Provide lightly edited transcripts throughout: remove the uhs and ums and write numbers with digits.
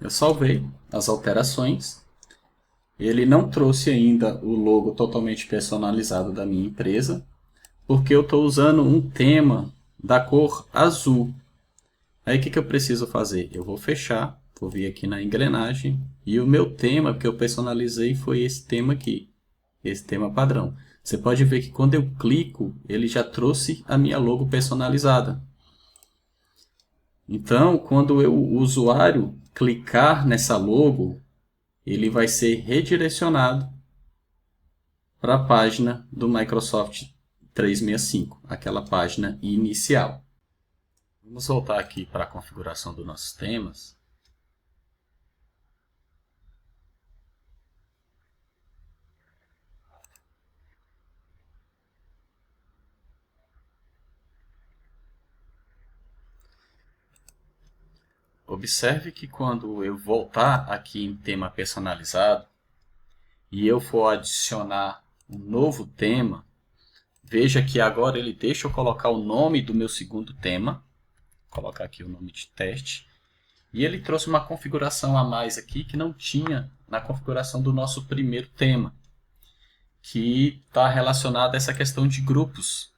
Eu salvei as alterações. Ele não trouxe ainda o logo totalmente personalizado da minha empresa, porque eu estou usando um tema da cor azul. Aí o que eu preciso fazer? Eu vou fechar, vou vir aqui na engrenagem e o meu tema que eu personalizei foi esse tema aqui, esse tema padrão. Você pode ver que quando eu clico, ele já trouxe a minha logo personalizada. Então, quando o usuário clicar nessa logo, ele vai ser redirecionado para a página do Microsoft 365, aquela página inicial. Vamos voltar aqui para a configuração dos nossos temas. Observe que quando eu voltar aqui em tema personalizado e eu for adicionar um novo tema, veja que agora ele deixa eu colocar o nome do meu segundo tema, vou colocar aqui o nome de teste, e ele trouxe uma configuração a mais aqui que não tinha na configuração do nosso primeiro tema, que está relacionado a essa questão de grupos.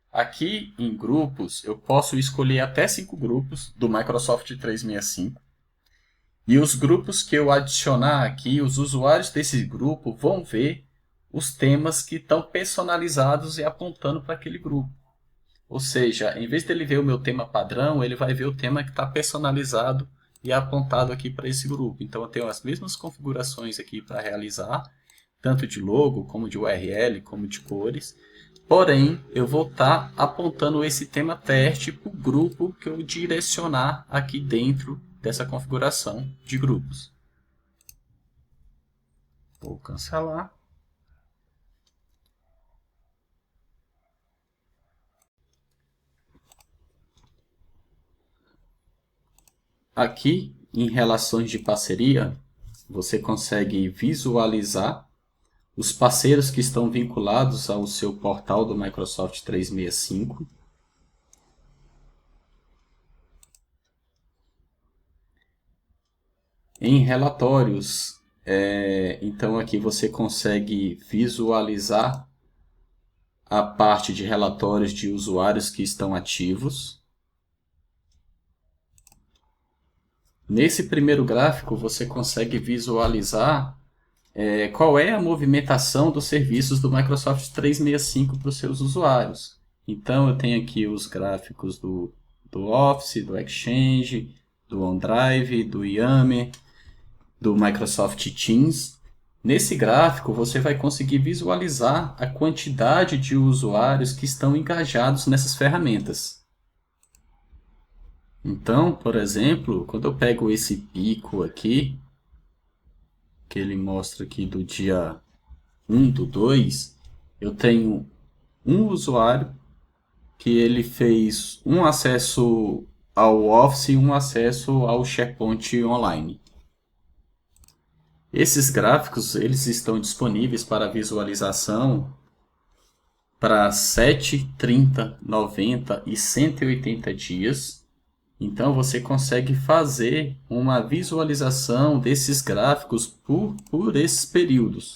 Aqui em grupos, eu posso escolher até 5 grupos do Microsoft 365. E os grupos que eu adicionar aqui, os usuários desse grupo vão ver os temas que estão personalizados e apontando para aquele grupo. Ou seja, em vez dele ver o meu tema padrão, ele vai ver o tema que está personalizado e apontado aqui para esse grupo. Então eu tenho as mesmas configurações aqui para realizar, tanto de logo, como de URL, como de cores. Porém, eu vou estar apontando esse tema teste para o grupo que eu direcionar aqui dentro dessa configuração de grupos. Vou cancelar. Aqui, em relações de parceria, você consegue visualizar os parceiros que estão vinculados ao seu portal do Microsoft 365. Em relatórios, então aqui você consegue visualizar a parte de relatórios de usuários que estão ativos. Nesse primeiro gráfico, você consegue visualizar qual é a movimentação dos serviços do Microsoft 365 para os seus usuários. Então, eu tenho aqui os gráficos do Office, do Exchange, do OneDrive, do Yammer, do Microsoft Teams. Nesse gráfico, você vai conseguir visualizar a quantidade de usuários que estão engajados nessas ferramentas. Então, por exemplo, quando eu pego esse pico aqui, que ele mostra aqui do dia 1/2, eu tenho um usuário que ele fez um acesso ao Office e um acesso ao SharePoint Online. Esses gráficos eles estão disponíveis para visualização para 7, 30, 90 e 180 dias. Então você consegue fazer uma visualização desses gráficos por esses períodos.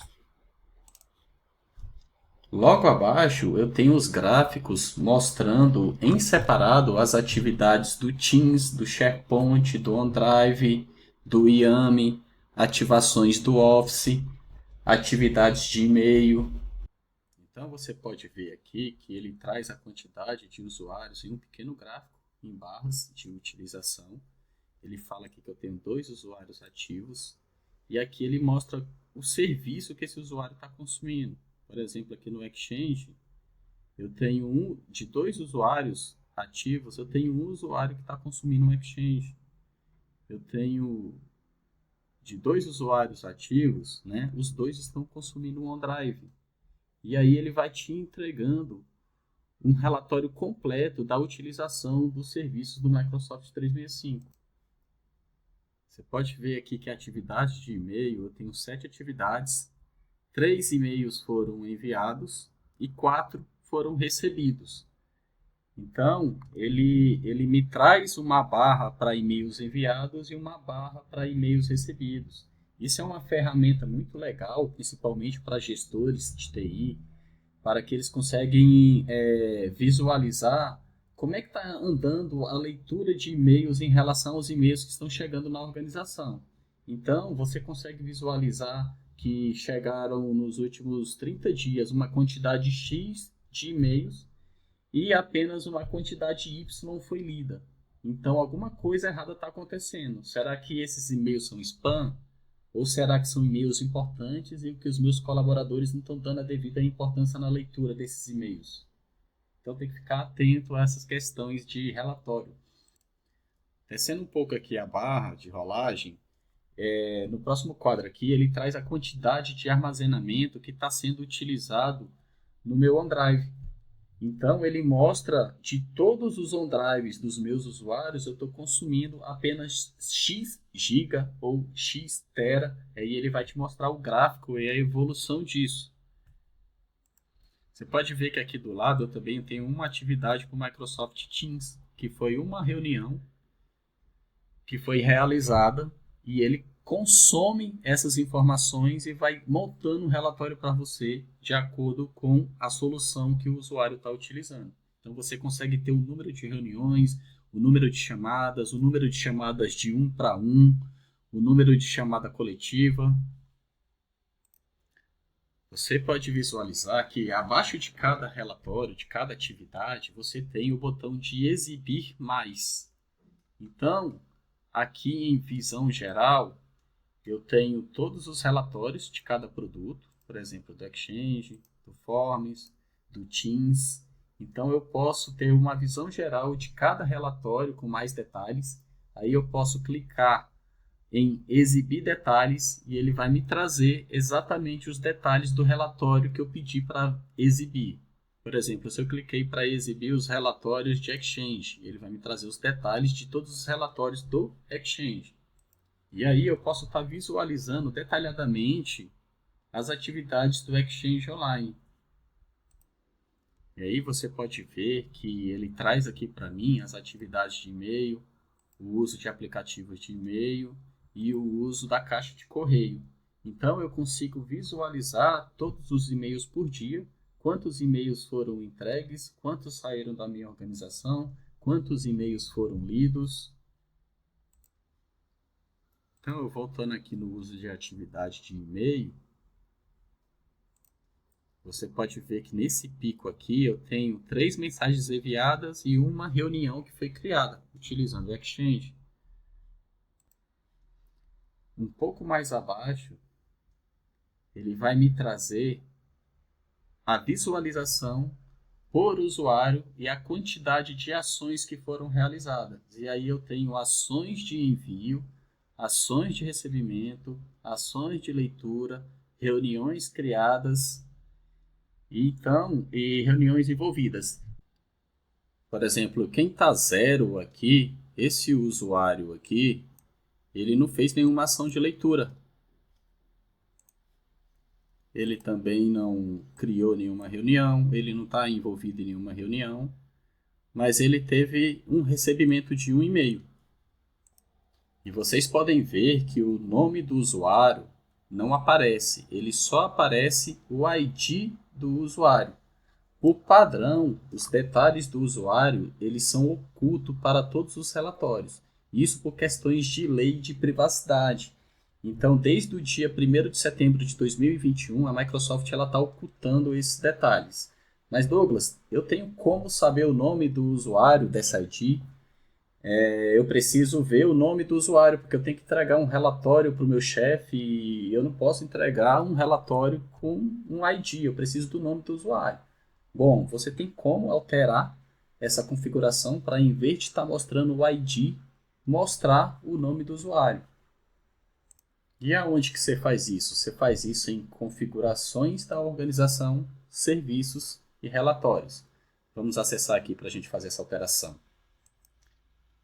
Logo abaixo eu tenho os gráficos mostrando em separado as atividades do Teams, do SharePoint, do OneDrive, do Yammer, ativações do Office, atividades de e-mail. Então você pode ver aqui que ele traz a quantidade de usuários em um pequeno gráfico em barras de utilização. Ele fala aqui que eu tenho 2 usuários ativos e aqui ele mostra o serviço que esse usuário está consumindo. Por exemplo, aqui no Exchange, eu tenho de 2 usuários ativos, eu tenho um usuário que está consumindo um Exchange. Eu tenho de 2 usuários ativos, né, os 2 estão consumindo um OneDrive. E aí ele vai te entregando um relatório completo da utilização dos serviços do Microsoft 365. Você pode ver aqui que a atividade de e-mail, eu tenho 7 atividades, 3 e-mails foram enviados e 4 foram recebidos. Então, ele me traz uma barra para e-mails enviados e uma barra para e-mails recebidos. Isso é uma ferramenta muito legal, principalmente para gestores de TI, para que eles conseguem visualizar como é que está andando a leitura de e-mails em relação aos e-mails que estão chegando na organização. Então, você consegue visualizar que chegaram nos últimos 30 dias uma quantidade X de e-mails e apenas uma quantidade Y foi lida. Então, alguma coisa errada está acontecendo. Será que esses e-mails são spam? Ou será que são e-mails importantes e que os meus colaboradores não estão dando a devida importância na leitura desses e-mails? Então, tem que ficar atento a essas questões de relatório. Descendo um pouco aqui a barra de rolagem, no próximo quadro aqui, ele traz a quantidade de armazenamento que está sendo utilizado no meu OneDrive. Então, ele mostra de todos os OneDrives dos meus usuários, eu estou consumindo apenas X giga ou X tera. Aí ele vai te mostrar o gráfico e a evolução disso. Você pode ver que aqui do lado eu também tenho uma atividade para o Microsoft Teams, que foi uma reunião que foi realizada e ele consome essas informações e vai montando um relatório para você de acordo com a solução que o usuário está utilizando. Então você consegue ter o número de reuniões, o número de chamadas, o número de chamadas de 1 para 1, o número de chamada coletiva. Você pode visualizar que abaixo de cada relatório, de cada atividade, você tem o botão de exibir mais. Então, aqui em visão geral, eu tenho todos os relatórios de cada produto, por exemplo, do Exchange, do Forms, do Teams. Então, eu posso ter uma visão geral de cada relatório com mais detalhes. Aí eu posso clicar em exibir detalhes e ele vai me trazer exatamente os detalhes do relatório que eu pedi para exibir. Por exemplo, se eu cliquei para exibir os relatórios de Exchange, ele vai me trazer os detalhes de todos os relatórios do Exchange. E aí eu posso estar visualizando detalhadamente as atividades do Exchange Online. E aí você pode ver que ele traz aqui para mim as atividades de e-mail, o uso de aplicativos de e-mail e o uso da caixa de correio. Então eu consigo visualizar todos os e-mails por dia, quantos e-mails foram entregues, quantos saíram da minha organização, quantos e-mails foram lidos. Então, voltando aqui no uso de atividade de e-mail, você pode ver que nesse pico aqui eu tenho 3 mensagens enviadas e uma reunião que foi criada utilizando o Exchange. Um pouco mais abaixo, ele vai me trazer a visualização por usuário e a quantidade de ações que foram realizadas. E aí eu tenho ações de envio, ações de recebimento, ações de leitura, reuniões criadas e reuniões envolvidas. Por exemplo, quem está 0 aqui, esse usuário aqui, ele não fez nenhuma ação de leitura. Ele também não criou nenhuma reunião, ele não está envolvido em nenhuma reunião, mas ele teve um recebimento de um e-mail. E vocês podem ver que o nome do usuário não aparece, ele só aparece o ID do usuário. Por padrão, os detalhes do usuário eles são ocultos para todos os relatórios. Isso por questões de lei de privacidade. Então, desde o dia 1º de setembro de 2021, a Microsoft está ocultando esses detalhes. Mas, Douglas, eu tenho como saber o nome do usuário dessa ID? Eu preciso ver o nome do usuário, porque eu tenho que entregar um relatório para o meu chefe e eu não posso entregar um relatório com um ID, eu preciso do nome do usuário. Bom, você tem como alterar essa configuração para, em vez de estar mostrando o ID, mostrar o nome do usuário. E aonde que você faz isso? Você faz isso em configurações da organização, serviços e relatórios. Vamos acessar aqui para a gente fazer essa alteração.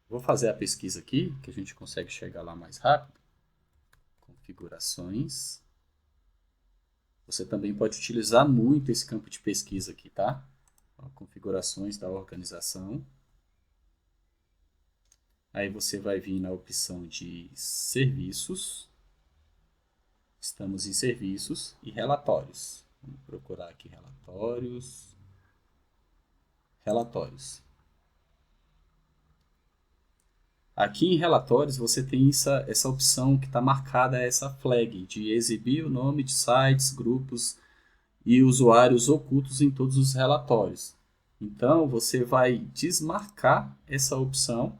Vou fazer a pesquisa aqui, que a gente consegue chegar lá mais rápido. Configurações. Você também pode utilizar muito esse campo de pesquisa aqui, tá? Ó, configurações da organização. Aí você vai vir na opção de serviços. Estamos em serviços e relatórios. Vamos procurar aqui relatórios. Relatórios. Aqui em relatórios você tem essa opção que está marcada, essa flag de exibir o nome de sites, grupos e usuários ocultos em todos os relatórios. Então você vai desmarcar essa opção